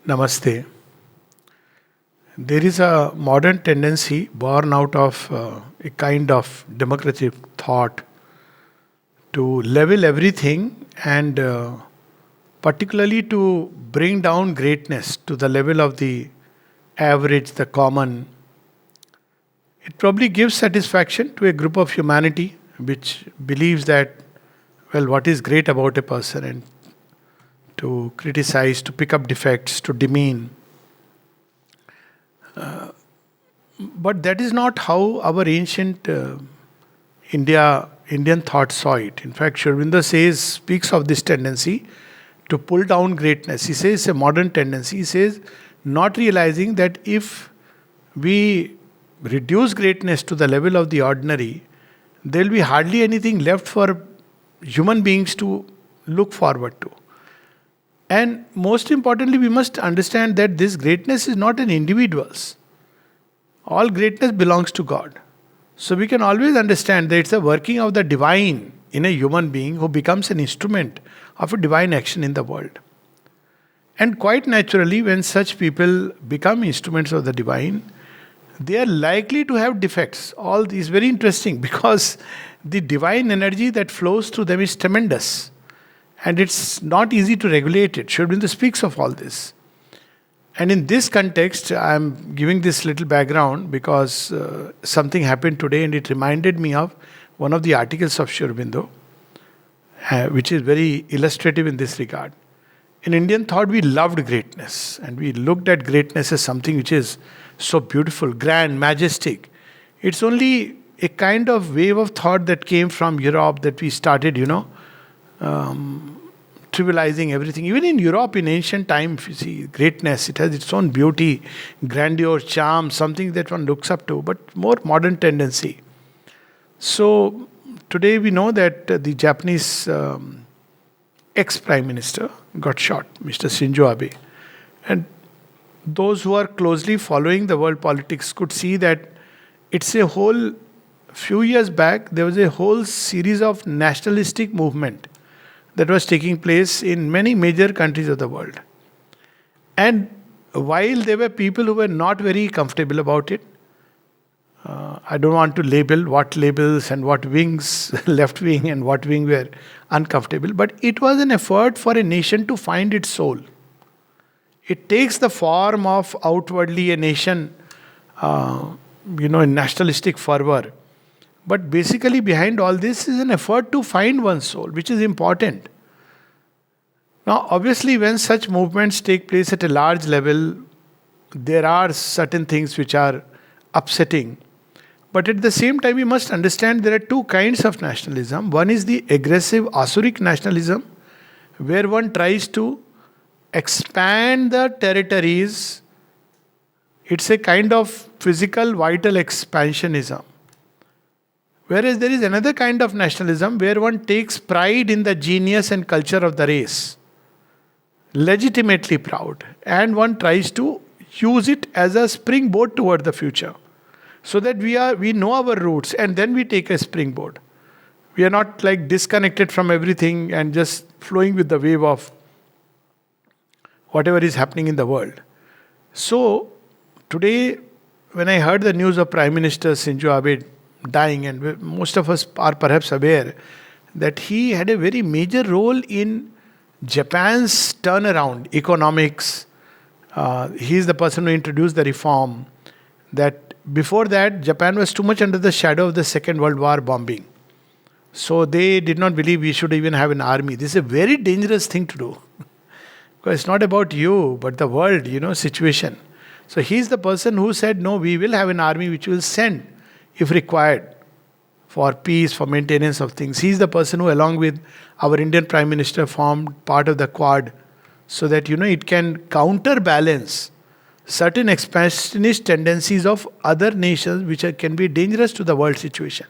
Namaste. There is a modern tendency born out of a kind of democratic thought to level everything and particularly to bring down greatness to the level of the average, the common. It probably gives satisfaction to a group of humanity which believes that, well, what is great about a person and to criticize, to pick up defects, to demean. But that is not how our ancient Indian thought saw it. In fact, Sri Aurobindo speaks of this tendency to pull down greatness. He says it's a modern tendency. He says, not realizing that if we reduce greatness to the level of the ordinary, there will be hardly anything left for human beings to look forward to. And most importantly, we must understand that this greatness is not an individual's. All greatness belongs to God. So we can always understand that it's a working of the divine in a human being who becomes an instrument of a divine action in the world. And quite naturally, when such people become instruments of the divine, they are likely to have defects. All is very interesting because the divine energy that flows through them is tremendous. And it's not easy to regulate it. Sri Aurobindo speaks of all this. And in this context, I'm giving this little background because something happened today and it reminded me of one of the articles of Sri Aurobindo, which is very illustrative in this regard. In Indian thought, we loved greatness and we looked at greatness as something which is so beautiful, grand, majestic. It's only a kind of wave of thought that came from Europe that we started, trivializing everything. Even in Europe, in ancient time, if you see greatness, it has its own beauty, grandeur, charm, something that one looks up to, but more modern tendency. So today we know that the Japanese ex-prime minister got shot, Mr. Shinzo Abe. And those who are closely following the world politics could see that it's a whole, few years back, there was a whole series of nationalistic movement that was taking place in many major countries of the world. And while there were people who were not very comfortable about it, I don't want to label what labels and what wings, left wing and what wing were uncomfortable, but it was an effort for a nation to find its soul. It takes the form of outwardly a nation, in nationalistic fervor. But basically, behind all this is an effort to find one's soul, which is important. Now, obviously, when such movements take place at a large level, there are certain things which are upsetting. But at the same time, we must understand there are two kinds of nationalism. One is the aggressive Asuric nationalism, where one tries to expand the territories. It's a kind of physical, vital expansionism. Whereas there is another kind of nationalism where one takes pride in the genius and culture of the race, legitimately proud, and one tries to use it as a springboard toward the future, so that we know our roots and then we take a springboard. We are not like disconnected from everything and just flowing with the wave of whatever is happening in the world. So today, when I heard the news of Prime Minister Shinzo Abe dying, and most of us are perhaps aware that he had a very major role in Japan's turnaround, economics. He is the person who introduced the reform. That before that, Japan was too much under the shadow of the Second World War bombing. So they did not believe we should even have an army. This is a very dangerous thing to do. Because it's not about you, but the world, situation. So he's the person who said, no, we will have an army which will send if required, for peace, for maintenance of things. He's the person who, along with our Indian Prime Minister, formed part of the Quad, so that, it can counterbalance certain expansionist tendencies of other nations which can be dangerous to the world situation.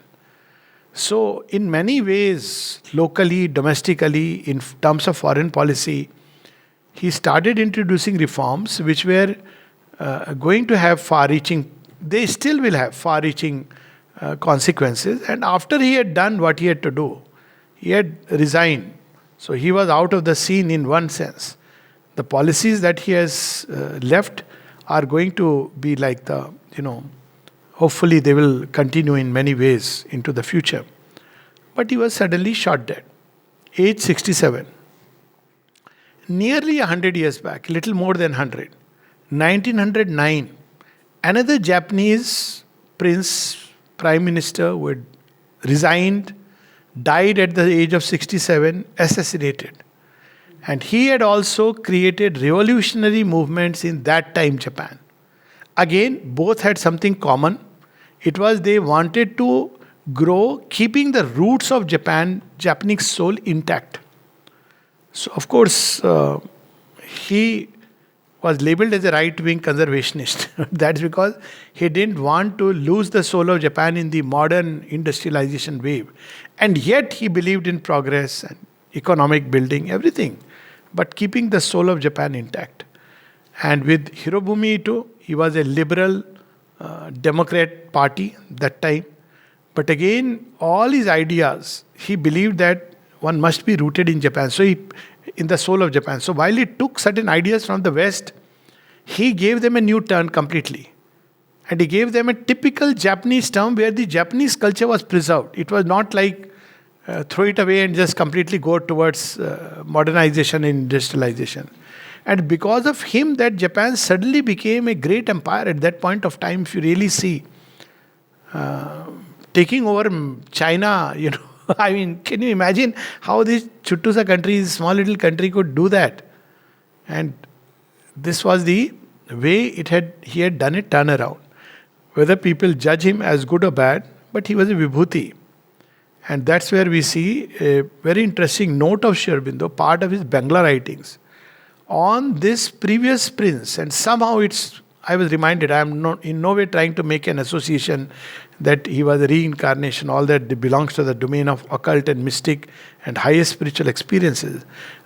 So, in many ways, locally, domestically, in terms of foreign policy, he started introducing reforms which were going to have far-reaching, they still will have far-reaching consequences. And after he had done what he had to do, he had resigned. So he was out of the scene in one sense. The policies that he has left are going to be like hopefully they will continue in many ways into the future. But he was suddenly shot dead, age 67. Nearly 100 years back, little more than 100, 1909, another Japanese prince, prime minister who had resigned, died at the age of 67, assassinated. And he had also created revolutionary movements in that time, Japan. Again, both had something common. It was they wanted to grow, keeping the roots of Japanese soul intact. So, of course, he was labeled as a right-wing conservationist. That's because he didn't want to lose the soul of Japan in the modern industrialization wave. And yet he believed in progress and economic building, everything, but keeping the soul of Japan intact. And with Hirobumi Ito, he was a liberal Democrat party that time. But again, all his ideas, he believed that one must be rooted in Japan. So in the soul of Japan. So while he took certain ideas from the West, he gave them a new turn completely. And he gave them a typical Japanese term where the Japanese culture was preserved. It was not like throw it away and just completely go towards modernization and industrialization. And because of him, that Japan suddenly became a great empire at that point of time, if you really see. Taking over China, I mean, can you imagine how this Chuttusa country, small little country, could do that? And this was the way he had done it turnaround. Whether people judge him as good or bad, but he was a Vibhuti. And that's where we see a very interesting note of Sri Aurobindo, part of his Bangla writings, on this previous prince. And somehow I was reminded, I am not in no way trying to make an association that he was a reincarnation, all that belongs to the domain of occult and mystic and highest spiritual experiences.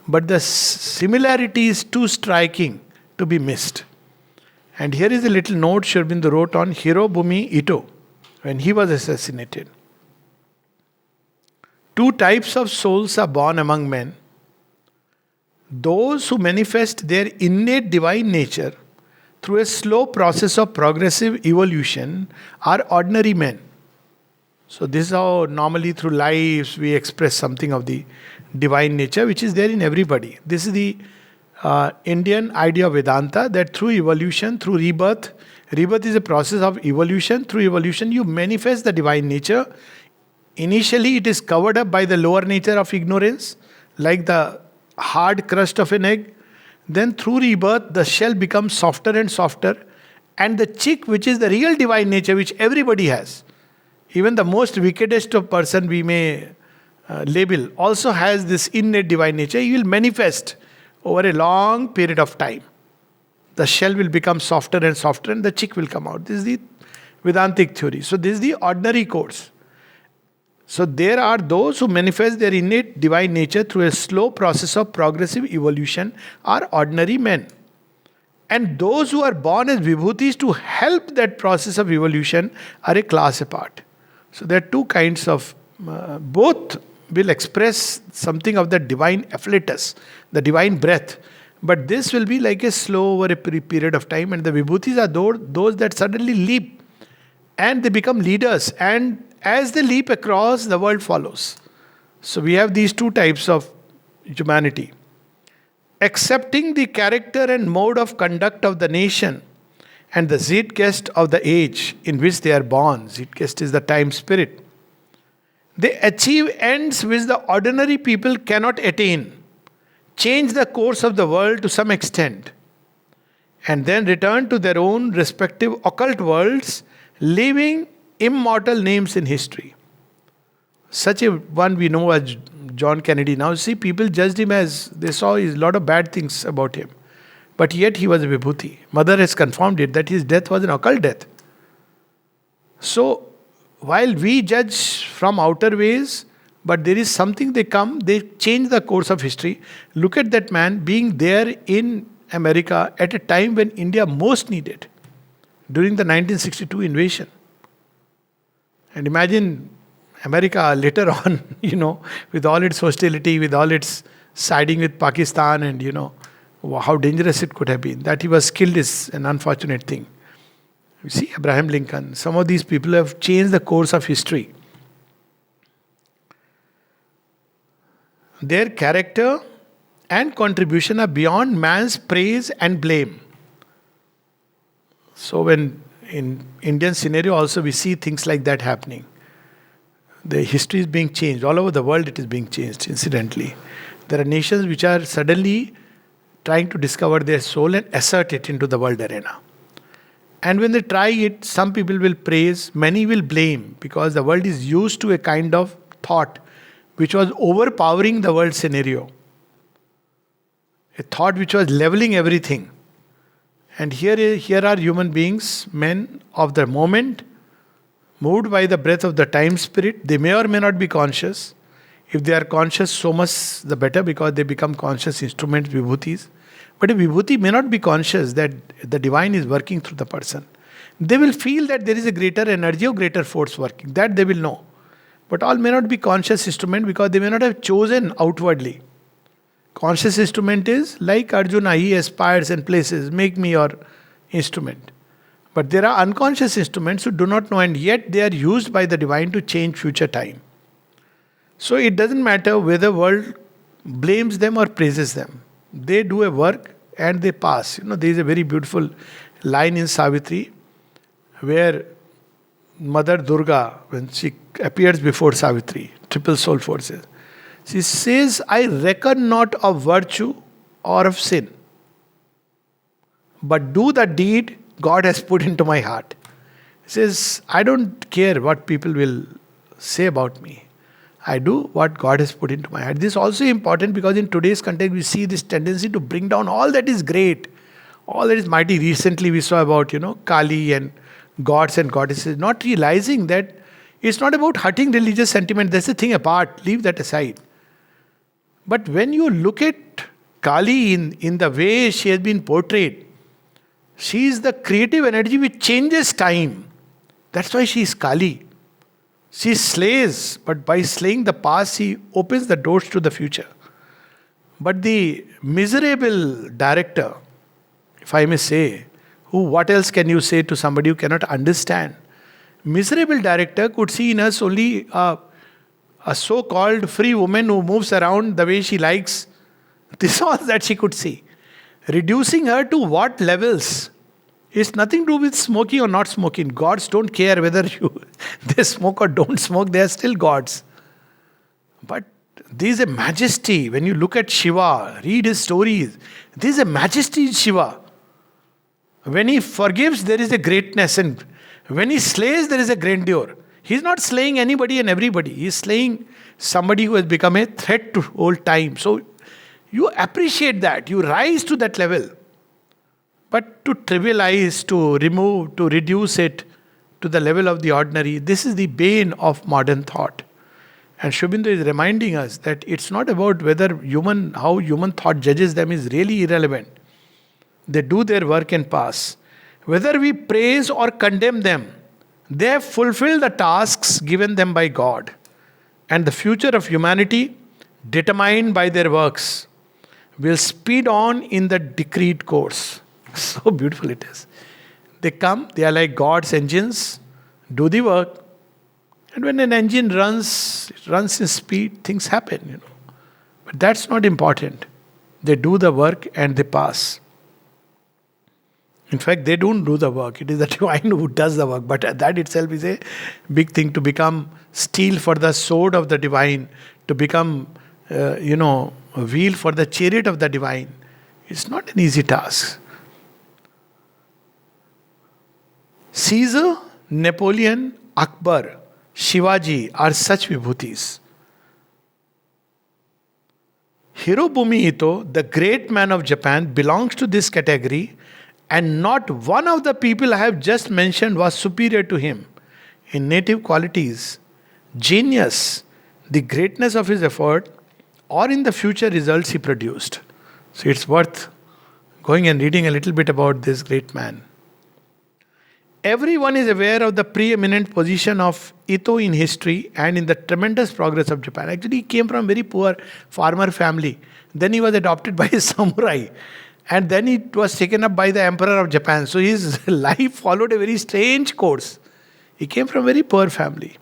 But the similarity is too striking to be missed. And here is a little note Sri Aurobindo wrote on Hirobumi Ito when he was assassinated. Two types of souls are born among men. Those who manifest their innate divine nature through a slow process of progressive evolution are ordinary men. So this is how normally through lives we express something of the divine nature which is there in everybody. This is the Indian idea of Vedanta, that through evolution, through rebirth is a process of evolution. Through evolution you manifest the divine nature. Initially it is covered up by the lower nature of ignorance, like the hard crust of an egg. Then through rebirth, the shell becomes softer and softer. And the chick, which is the real divine nature, which everybody has, even the most wickedest of person we may label, also has this innate divine nature. He will manifest over a long period of time. The shell will become softer and softer and the chick will come out. This is the Vedantic theory. So this is the ordinary course. So there are those who manifest their innate divine nature through a slow process of progressive evolution are ordinary men. And those who are born as Vibhutis to help that process of evolution are a class apart. So there are two kinds of, both will express something of the divine afflatus, the divine breath. But this will be like a slow over a period of time. And the Vibhutis are those that suddenly leap and they become leaders. And as they leap across, the world follows. So we have these two types of humanity. Accepting the character and mode of conduct of the nation and the zeitgeist of the age in which they are born. Zeitgeist is the time spirit. They achieve ends which the ordinary people cannot attain, change the course of the world to some extent, and then return to their own respective occult worlds, leaving immortal names in history. Such a one we know as John Kennedy. Now see, people judged him as, they saw a lot of bad things about him. But yet he was a Vibhuti. Mother has confirmed it, that his death was an occult death. So, while we judge from outer ways, but there is something they change the course of history. Look at that man being there in America at a time when India most needed, during the 1962 invasion. And imagine America later on, with all its hostility, with all its siding with Pakistan and, how dangerous it could have been. That he was killed is an unfortunate thing. You see, Abraham Lincoln, some of these people have changed the course of history. Their character and contribution are beyond man's praise and blame. So when in Indian scenario also we see things like that happening. The history is being changed. All over the world it is being changed, incidentally. There are nations which are suddenly trying to discover their soul and assert it into the world arena. And when they try it, some people will praise, many will blame, because the world is used to a kind of thought which was overpowering the world scenario. A thought which was leveling everything. And here are human beings, men of the moment, moved by the breath of the time spirit. They may or may not be conscious. If they are conscious, so much the better, because they become conscious instruments, Vibhutis. But a Vibhuti may not be conscious that the divine is working through the person. They will feel that there is a greater energy or greater force working. That they will know. But all may not be conscious instrument, because they may not have chosen outwardly. Conscious instrument is like Arjuna, he aspires and places, make me your instrument. But there are unconscious instruments who do not know, and yet they are used by the divine to change future time. So it doesn't matter whether world blames them or praises them. They do a work and they pass. There is a very beautiful line in Savitri where Mother Durga, when she appears before Savitri, triple soul forces, she says, I reckon not of virtue or of sin, but do the deed God has put into my heart. She says, I don't care what people will say about me. I do what God has put into my heart. This is also important, because in today's context we see this tendency to bring down all that is great, all that is mighty. Recently we saw about, Kali and gods and goddesses, not realizing that it's not about hurting religious sentiment. That's a thing apart. Leave that aside. But when you look at Kali in the way she has been portrayed, she is the creative energy which changes time. That's why she is Kali. She slays, but by slaying the past, she opens the doors to the future. But the miserable director, if I may say, what else can you say to somebody who cannot understand? Miserable director could see in us only a so-called free woman who moves around the way she likes. This was that she could see. Reducing her to what levels? It's nothing to do with smoking or not smoking. Gods don't care whether they smoke or don't smoke. They are still gods. But there is a majesty. When you look at Shiva, read his stories, there is a majesty in Shiva. When he forgives, there is a greatness. And when he slays, there is a grandeur. He's not slaying anybody and everybody. He's slaying somebody who has become a threat to old time. So you appreciate that. You rise to that level. But to trivialize, to remove, to reduce it to the level of the ordinary, this is the bane of modern thought. And Aurobindo is reminding us that it's not about whether how human thought judges them is really irrelevant. They do their work and pass. Whether we praise or condemn them, they have fulfilled the tasks given them by God. And the future of humanity, determined by their works, will speed on in the decreed course. So beautiful it is. They come, they are like God's engines, do the work. And when an engine runs, it runs in speed, things happen, But that's not important. They do the work and they pass. In fact, they don't do the work. It is the divine who does the work. But that itself is a big thing, to become steel for the sword of the divine, to become, a wheel for the chariot of the divine. It's not an easy task. Caesar, Napoleon, Akbar, Shivaji are such Vibhutis. Hirobumi Ito, the great man of Japan, belongs to this category, and not one of the people I have just mentioned was superior to him in native qualities, genius, the greatness of his effort, or in the future results he produced. So it's worth going and reading a little bit about this great man. Everyone is aware of the pre-eminent position of Ito in history and in the tremendous progress of Japan. Actually, he came from a very poor farmer family. Then he was adopted by a samurai. And then it was taken up by the Emperor of Japan. So his life followed a very strange course. He came from a very poor family,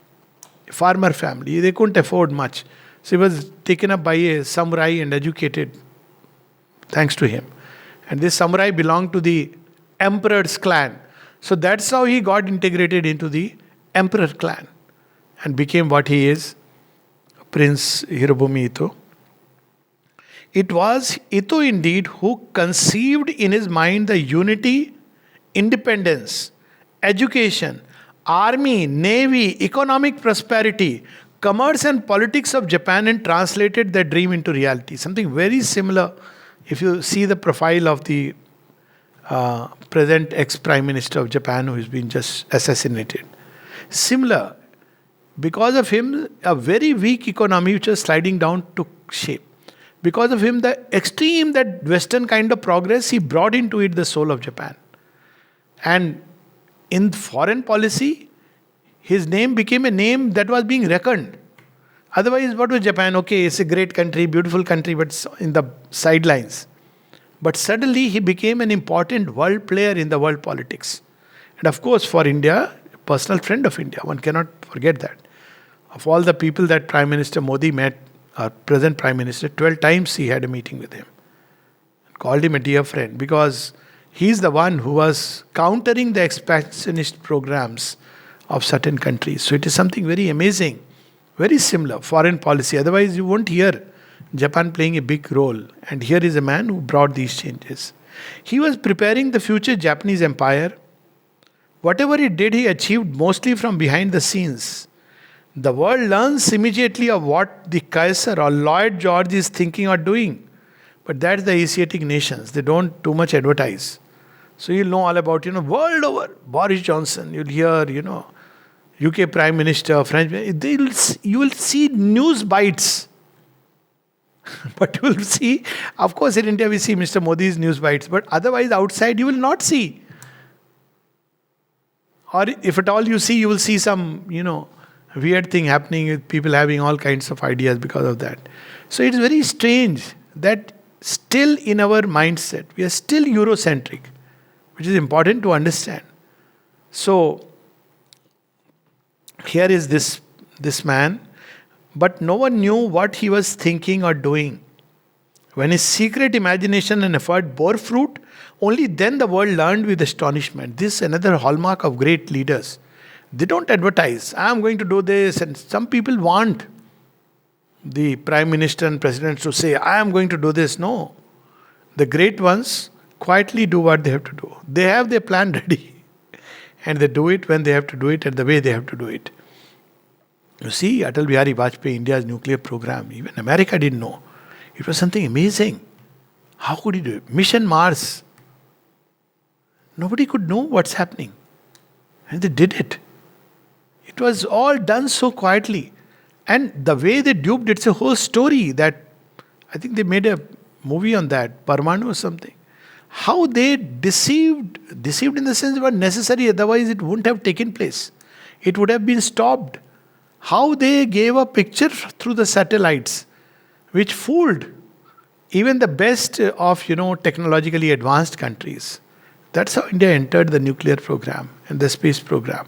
a farmer family. They couldn't afford much. So he was taken up by a samurai and educated thanks to him. And this samurai belonged to the emperor's clan. So that's how he got integrated into the emperor clan and became what he is, Prince Hirobumi Ito. It was Ito indeed who conceived in his mind the unity, independence, education, army, navy, economic prosperity, commerce and politics of Japan and translated that dream into reality. Something very similar if you see the profile of the present ex-prime minister of Japan who has been just assassinated. Similar. Because of him, a very weak economy which was sliding down took shape. Because of him, the extreme, that Western kind of progress, he brought into it the soul of Japan. And in foreign policy, his name became a name that was being reckoned. Otherwise, what was Japan? Okay, it's a great country, beautiful country, but it's in the sidelines. But suddenly, he became an important world player in the world politics. And of course, for India, a personal friend of India, one cannot forget that. Of all the people that Prime Minister Modi met, our present Prime Minister, 12 times he had a meeting with him. Called him a dear friend because he's the one who was countering the expansionist programs of certain countries. So it is something very amazing, very similar, foreign policy. Otherwise you won't hear Japan playing a big role. And here is a man who brought these changes. He was preparing the future Japanese empire. Whatever he did, he achieved mostly from behind the scenes. The world learns immediately of what the Kaiser or Lloyd George is thinking or doing. But that's the Asiatic nations. They don't too much advertise. So you'll know all about, world over. Boris Johnson, you'll hear, UK Prime Minister, French, you will see news bites. But you will see, of course in India we see Mr. Modi's news bites. But otherwise outside you will not see. Or if at all you see, you will see some, weird thing happening with people having all kinds of ideas because of that. So it's very strange that still in our mindset, we are still Eurocentric, which is important to understand. So here is this man, but no one knew what he was thinking or doing. When his secret imagination and effort bore fruit, only then the world learned with astonishment. This is another hallmark of great leaders. They don't advertise, I am going to do this. And some people want the prime minister and president to say, I am going to do this. No. The great ones quietly do what they have to do. They have their plan ready. And they do it when they have to do it and the way they have to do it. You see, Atal Bihari Vajpayee, India's nuclear program, even America didn't know. It was something amazing. How could he do it? Mission Mars. Nobody could know what's happening. And they did it. It was all done so quietly. And the way they duped, it's a whole story that I think they made a movie on that, Parmanu or something. How they deceived in the sense were necessary, otherwise it wouldn't have taken place. It would have been stopped. How they gave a picture through the satellites, which fooled even the best of, technologically advanced countries. That's how India entered the nuclear program and the space program.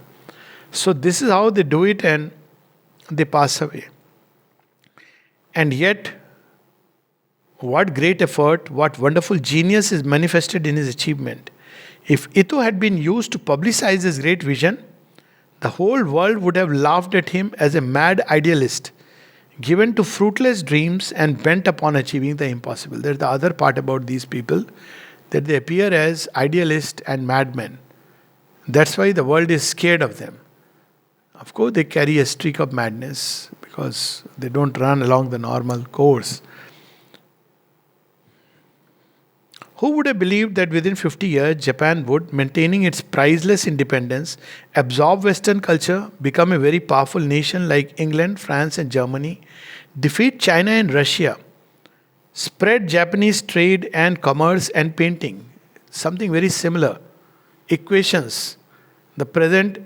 So this is how they do it and they pass away. And yet, what great effort, what wonderful genius is manifested in his achievement. If Ito had been used to publicize his great vision, the whole world would have laughed at him as a mad idealist, given to fruitless dreams and bent upon achieving the impossible. There's the other part about these people, that they appear as idealists and madmen. That's why the world is scared of them. Of course, they carry a streak of madness because they don't run along the normal course. Who would have believed that within 50 years, Japan would, maintaining its priceless independence, absorb Western culture, become a very powerful nation like England, France, and Germany, defeat China and Russia, spread Japanese trade and commerce and painting? Something very similar. Equations. The present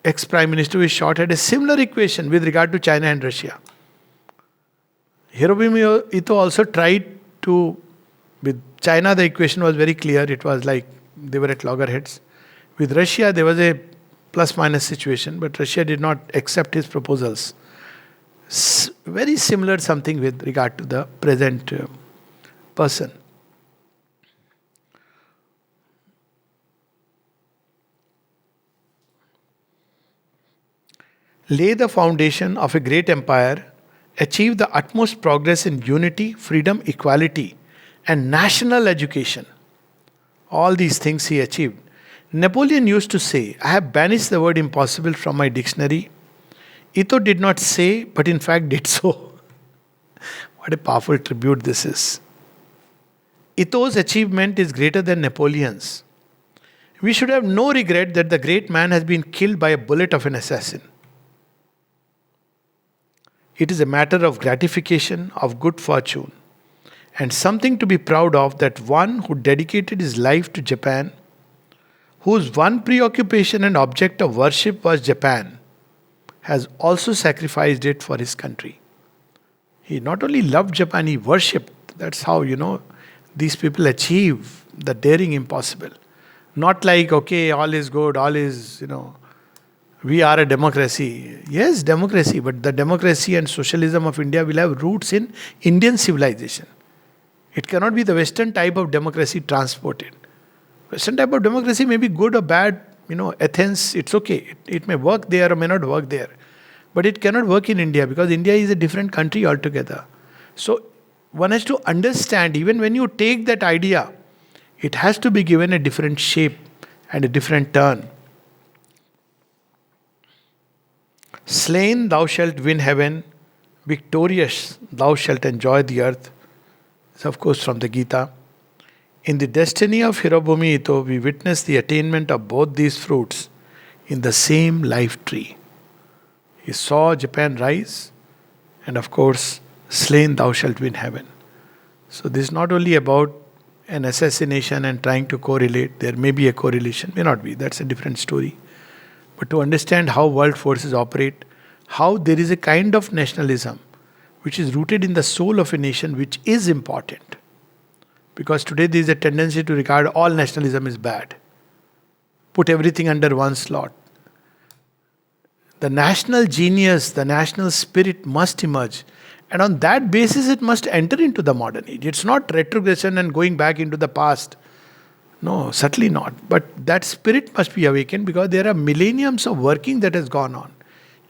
ex-prime minister who is shot had a similar equation with regard to China and Russia. Hirobumi Ito also tried to With China, the equation was very clear. It was like they were at loggerheads. With Russia, there was a plus minus situation, but Russia did not accept his proposals. Very similar something with regard to the present person. Lay the foundation of a great empire, achieve the utmost progress in unity, freedom, equality, and national education. All these things he achieved. Napoleon used to say, I have banished the word impossible from my dictionary. Ito did not say, but in fact did so. What a powerful tribute this is. Ito's achievement is greater than Napoleon's. We should have no regret that the great man has been killed by a bullet of an assassin. It is a matter of gratification, of good fortune, and something to be proud of that one who dedicated his life to Japan, whose one preoccupation and object of worship was Japan, has also sacrificed it for his country. He not only loved Japan, he worshipped. That's how, these people achieve the daring impossible. Not like, okay, all is good, all is, we are a democracy. Yes, democracy, but the democracy and socialism of India will have roots in Indian civilization. It cannot be the Western type of democracy transported. Western type of democracy may be good or bad. Athens, it's okay. It may work there or may not work there. But it cannot work in India because India is a different country altogether. So one has to understand, even when you take that idea, it has to be given a different shape and a different turn. Slain, thou shalt win heaven. Victorious, thou shalt enjoy the earth. It's of course from the Gita. In the destiny of Hirobumi Ito, we witness the attainment of both these fruits in the same life tree. He saw Japan rise, and of course, slain, thou shalt win heaven. So this is not only about an assassination and trying to correlate. There may be a correlation, may not be. That's a different story. But to understand how world forces operate, how there is a kind of nationalism which is rooted in the soul of a nation, which is important. Because today there is a tendency to regard all nationalism as bad. Put everything under one slot. The national genius, the national spirit must emerge. And on that basis, it must enter into the modern age. It's not retrogression and going back into the past. No, certainly not. But that spirit must be awakened because there are millenniums of working that has gone on.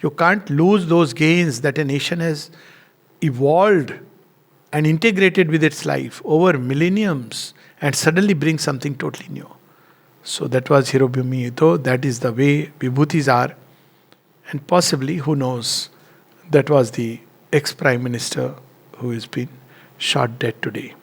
You can't lose those gains that a nation has evolved and integrated with its life over millenniums and suddenly bring something totally new. So that was Hirobumi Ito. That is the way Vibhutis are. And possibly, who knows, that was the ex-Prime Minister who has been shot dead today.